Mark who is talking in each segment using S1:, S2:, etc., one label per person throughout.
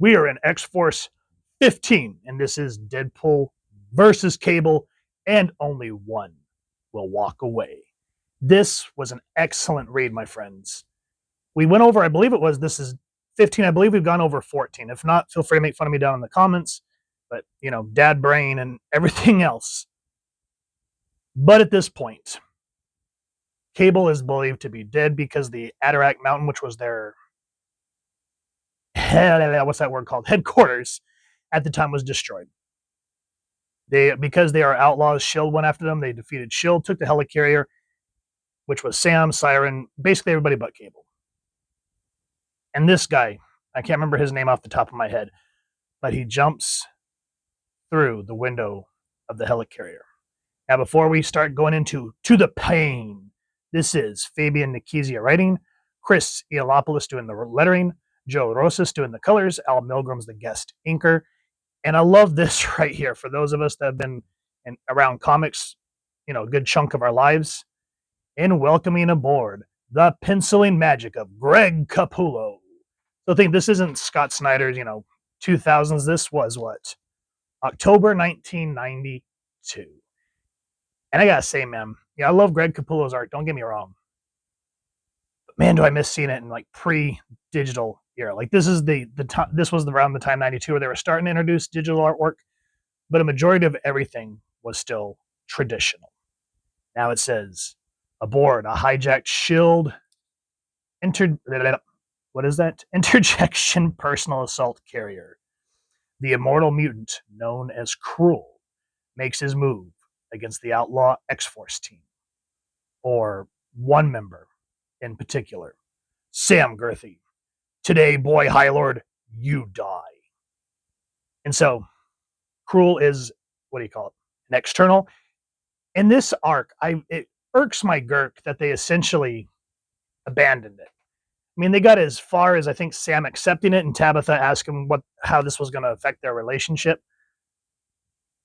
S1: We are in X-Force 15, and this is Deadpool versus Cable, and only one will walk away. This was an excellent read, my friends. We went over, I believe this is 15. I believe we've gone over 14. If not, feel free to make fun of me down in the comments. But, dad brain and everything else. But at this point, Cable is believed to be dead because the Adirak Mountain, which was their headquarters at the time, was destroyed. Because they are outlaws, S.H.I.E.L.D. went after them. They defeated S.H.I.E.L.D., took the helicarrier, which was Sam, Siren, basically everybody but Cable. And this guy, I can't remember his name off the top of my head, but he jumps through the window of the helicarrier. Now, before we start going into the pain, this is Fabian Nicieza writing, Chris Eliopoulos doing the lettering, Joe Rosas doing the colors, Al Milgrom's the guest inker. And I love this right here. For those of us that have been around comics, a good chunk of our lives, in welcoming aboard the penciling magic of Greg Capullo. So I think this isn't Scott Snyder's, 2000s. This was what? October 1992. And I gotta say, man, I love Greg Capullo's art. Don't get me wrong. But man, do I miss seeing it in like pre-digital era. Like this is this was around the time 92 where they were starting to introduce digital artwork, but a majority of everything was still traditional. Now it says, aboard a hijacked S.H.I.E.L.D. Interjection personal assault carrier. The immortal mutant known as Crule makes his move against the outlaw X-Force team, or one member in particular, Sam Girthy. Today, boy, highlord, you die. And so, Crule is, an external. In this arc, it irks my Girk that they essentially abandoned it. I mean, they got as far as, I think, Sam accepting it and Tabitha asking how this was going to affect their relationship.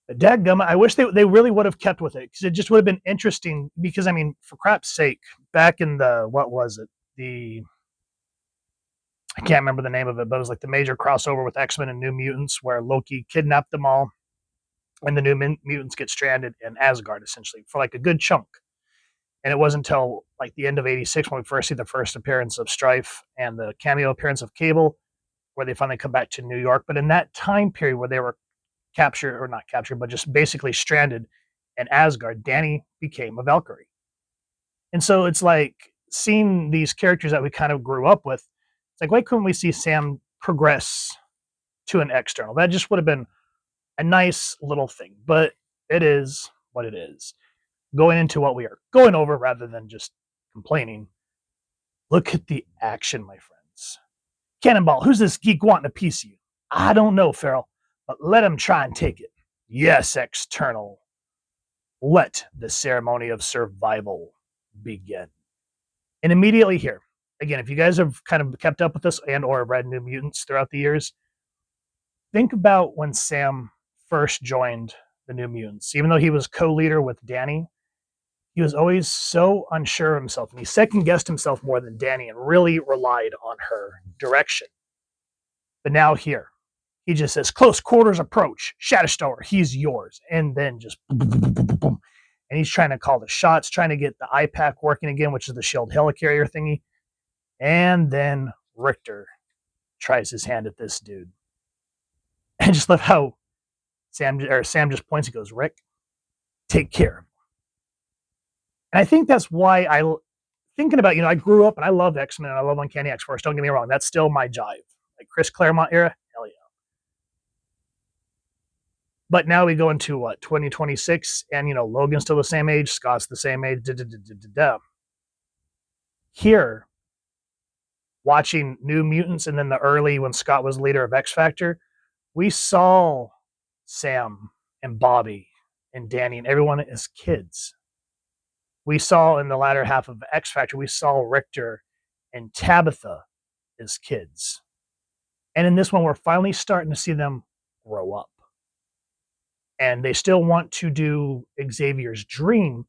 S1: But dadgummit, I wish they really would have kept with it, because it just would have been interesting. Because, I mean, for crap's sake, back in I can't remember the name of it, but it was like the major crossover with X-Men and New Mutants, where Loki kidnapped them all, and the New Mutants get stranded in Asgard, essentially, for like a good chunk. And it wasn't until like the end of '86 when we first see the first appearance of Strife and the cameo appearance of Cable, where they finally come back to New York. But in that time period where they were captured, or not captured, but just basically stranded in Asgard, Danny became a Valkyrie. And so it's like seeing these characters that we kind of grew up with. It's like, why couldn't we see Sam progress to an external? That just would have been a nice little thing. But it is what it is. Going into what we are going over rather than just complaining. Look at the action, my friends. Cannonball, who's this geek wanting a piece of you? I don't know, Farrell, but let him try and take it. Yes, external. Let the ceremony of survival begin. And immediately here, again, if you guys have kind of kept up with this and or read New Mutants throughout the years, think about when Sam first joined the New Mutants. Even though he was co-leader with Danny, he was always so unsure of himself, and he second-guessed himself more than Danny and really relied on her direction. But now here, he just says, close quarters approach, Shatterstar, he's yours. And then just boom, boom, boom, boom, boom, boom. And he's trying to call the shots, trying to get the IPAC working again, which is the S.H.I.E.L.D. helicarrier thingy. And then Richter tries his hand at this dude. And just love how Sam just points and goes, Rick, take care of him. And I think that's why thinking about, I grew up and I love X-Men and I love Uncanny X-Force. Don't get me wrong. That's still my jive. Like Chris Claremont era, hell yeah. But now we go into 2026, and Logan's still the same age, Scott's the same age. Here, watching New Mutants, and then the early when Scott was leader of X Factor, we saw Sam and Bobby and Danny and everyone as kids. We saw in the latter half of X Factor, we saw Richter and Tabitha as kids. And in this one, we're finally starting to see them grow up. And they still want to do Xavier's dream,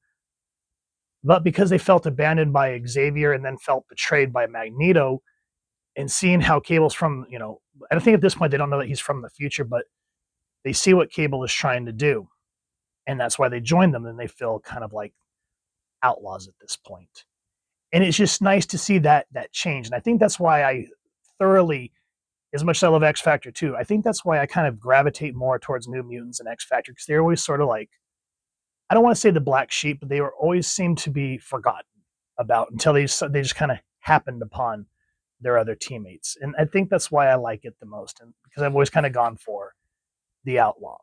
S1: but because they felt abandoned by Xavier and then felt betrayed by Magneto, and seeing how Cable's from, you know, I don't think at this point they don't know that he's from the future, but they see what Cable is trying to do. And that's why they join them, and they feel kind of like outlaws at this point. And it's just nice to see that change. And I think that's why I thoroughly, as much as I love X Factor too, I think that's why I kind of gravitate more towards New Mutants and X Factor, because they're always sort of like, I don't want to say the black sheep, but they were always seem to be forgotten about until they just kind of happened upon their other teammates. And I think that's why I like it the most, and because I've always kind of gone for the outlaw.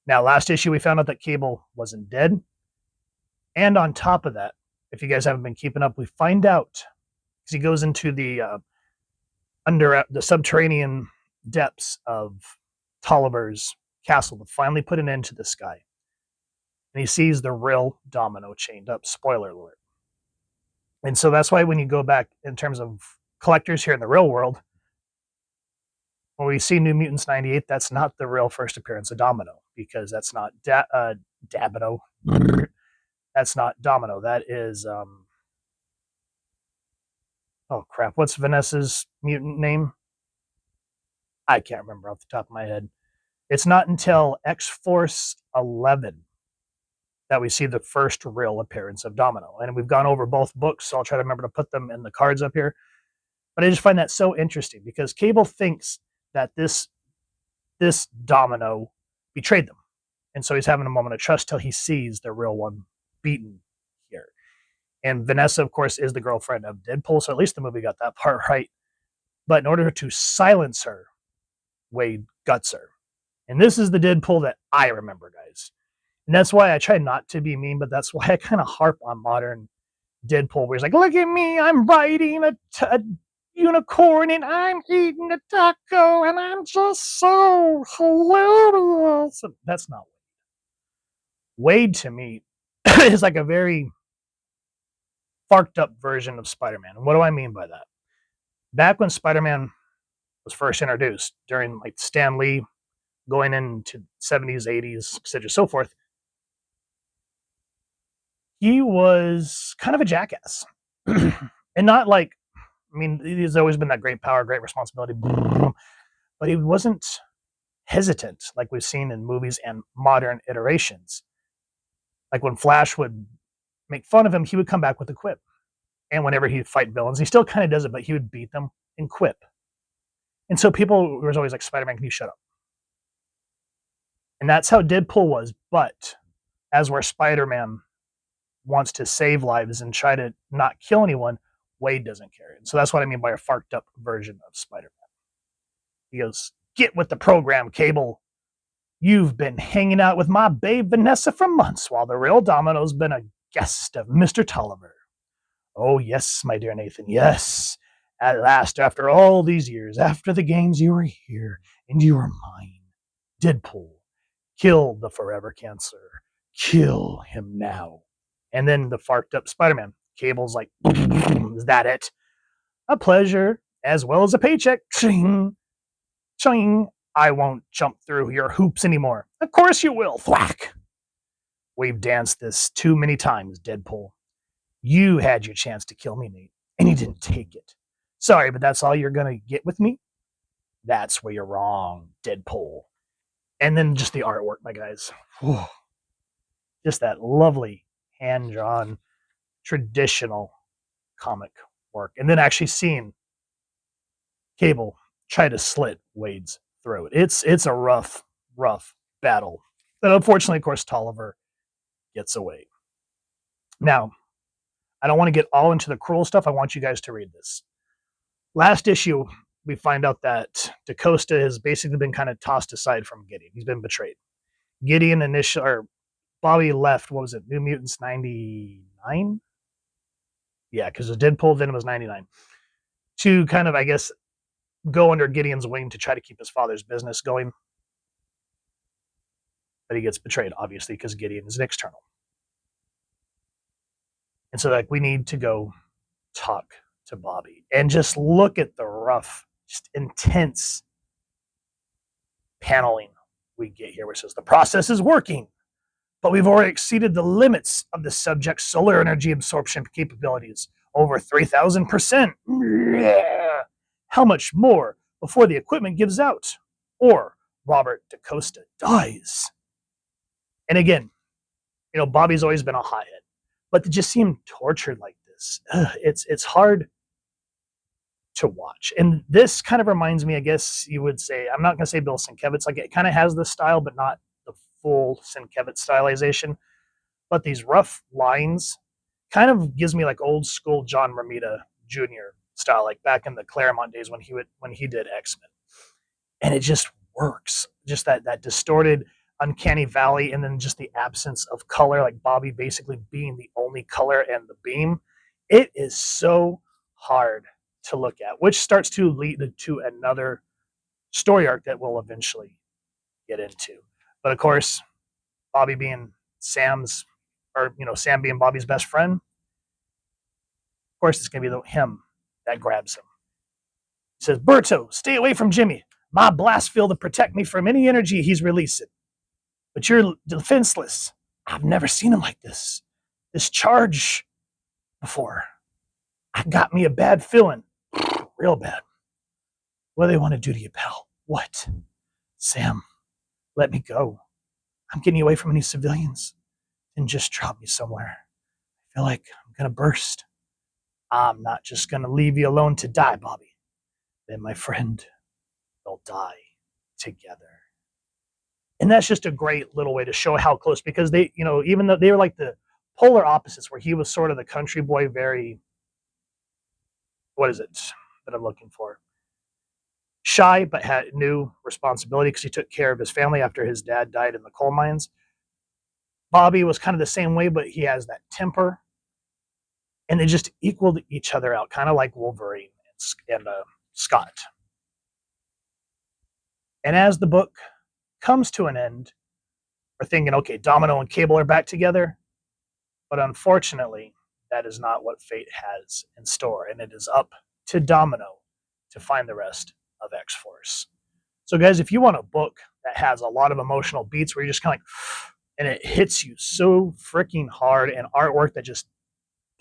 S1: Now, last issue, we found out that Cable wasn't dead. And on top of that, if you guys haven't been keeping up, we find out, because he goes into the under the subterranean depths of Tolliver's castle to finally put an end to this guy. And he sees the real Domino chained up. Spoiler alert. And so that's why when you go back in terms of collectors here in the real world, when we see New Mutants 98, that's not the real first appearance of Domino, because that's not Dabino. That's not Domino. That is, oh crap, what's Vanessa's mutant name? I can't remember off the top of my head. It's not until X-Force 11 that we see the first real appearance of Domino. And we've gone over both books, so I'll try to remember to put them in the cards up here. But I just find that so interesting, because Cable thinks that this Domino betrayed them. And so he's having a moment of trust till he sees the real one beaten here. And Vanessa, of course, is the girlfriend of Deadpool, so at least the movie got that part right. But in order to silence her, Wade guts her. And this is the Deadpool that I remember, guys. And that's why I try not to be mean, but that's why I kind of harp on modern Deadpool, where he's like, look at me, I'm riding a unicorn and I'm eating a taco and I'm just so hilarious. That's not Wade. Wade, to me, is like a very farked up version of Spider-Man. And what do I mean by that? Back when Spider-Man was first introduced, during like Stan Lee, going into 70s, 80s, etc., so forth, he was kind of a jackass. And not like, I mean, he's always been that great power, great responsibility, but he wasn't hesitant like we've seen in movies and modern iterations. Like when Flash would make fun of him, he would come back with a quip. And whenever he'd fight villains, he still kind of does it, but he would beat them and quip. And so people were always like, Spider-Man, can you shut up? And that's how Deadpool was. But as where Spider-Man wants to save lives and try to not kill anyone, Wade doesn't care. And so that's what I mean by a farked up version of Spider-Man. He goes, get with the program, Cable. You've been hanging out with my babe Vanessa for months, while the real Domino's been a guest of Mr. Tolliver. Oh, yes, my dear Nathan, yes. At last, after all these years, after the games, you were here, and you were mine. Deadpool, kill the forever cancer. Kill him now. And then the farked up Spider-Man. Cable's like, is that it? A pleasure, as well as a paycheck. Ching, ching. I won't jump through your hoops anymore. Of course you will. Thwack. We've danced this too many times, Deadpool. You had your chance to kill me, Nate, and you didn't take it. Sorry, but that's all you're going to get with me? That's where you're wrong, Deadpool. And then just the artwork, my guys. Whew. Just that lovely, hand-drawn, traditional comic work. And then actually seeing Cable try to slit Wade's throat. It's a rough battle. But unfortunately, of course, Tolliver gets away. Now, I don't want to get all into the Crule stuff. I want you guys to read this. Last issue, we find out that DaCosta has basically been kind of tossed aside from Gideon. He's been betrayed. Gideon Bobby left, what was it, New Mutants 99? Yeah, because the Deadpool then it was 99. To kind of, I guess, go under Gideon's wing to try to keep his father's business going. But he gets betrayed, obviously, because Gideon is an external. And so, like, we need to go talk to Bobby and just look at the rough, just intense paneling we get here, which says the process is working, but we've already exceeded the limits of the subject's solar energy absorption capabilities, over 3,000%. How much more before the equipment gives out? Or Robert DaCosta dies? And again, Bobby's always been a hothead, but to just see him tortured like this, it's hard to watch. And this kind of reminds me, I guess you would say, I'm not going to say Bill Sienkiewicz, like it kind of has this style, but not the full Sienkiewicz stylization. But these rough lines kind of gives me like old school John Romita Jr. style, like back in the Claremont days when he did X-Men. And it just works. Just that distorted, uncanny valley, and then just the absence of color, like Bobby basically being the only color and the beam. It is so hard to look at, which starts to lead to another story arc that we'll eventually get into. But of course, Bobby being Sam being Bobby's best friend, of course it's going to be him that grabs him. He says, Berto, stay away from Jimmy. My blast field to protect me from any energy he's releasing. But you're defenseless. I've never seen him like this. This charge before. I got me a bad feeling. Real bad. What do they want to do to you, pal? What? Sam, let me go. I'm getting away from any civilians. And just drop me somewhere. I feel like I'm going to burst. I'm not just going to leave you alone to die, Bobby. Then, my friend, they'll die together. And that's just a great little way to show how close, because they, even though they were like the polar opposites, where he was sort of the country boy, very, what is it that I'm looking for? Shy, but had new responsibility because he took care of his family after his dad died in the coal mines. Bobby was kind of the same way, but he has that temper. And they just equaled each other out, kind of like Wolverine and Scott. And as the book comes to an end, we're thinking, okay, Domino and Cable are back together. But unfortunately, that is not what fate has in store. And it is up to Domino to find the rest of X-Force. So guys, if you want a book that has a lot of emotional beats where you're just kind of like, and it hits you so freaking hard, and artwork that just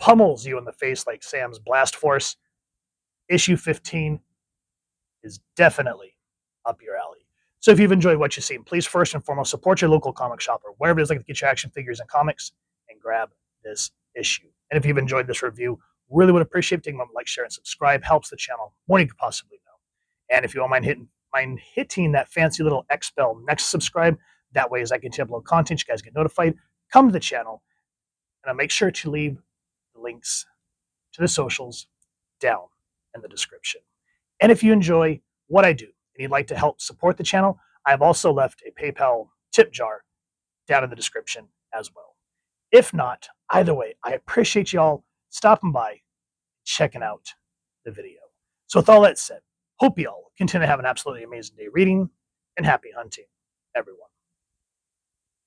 S1: pummels you in the face like Sam's Blast Force, issue 15 is definitely up your alley. So if you've enjoyed what you've seen, please first and foremost support your local comic shop or wherever it is like to get your action figures and comics, and grab this issue. And if you've enjoyed this review, really would appreciate taking a moment to like, share, and subscribe. Helps the channel more than you could possibly know. And if you don't mind hitting that fancy little X bell next to subscribe, that way as I continue to upload content, you guys get notified. Come to the channel, and I'll make sure to leave the links to the socials down in the description. And if you enjoy what I do and you'd like to help support the channel, I've also left a PayPal tip jar down in the description as well. If not, either way, I appreciate y'all stopping by, checking out the video. So with all that said, hope y'all continue to have an absolutely amazing day reading, and happy hunting, everyone.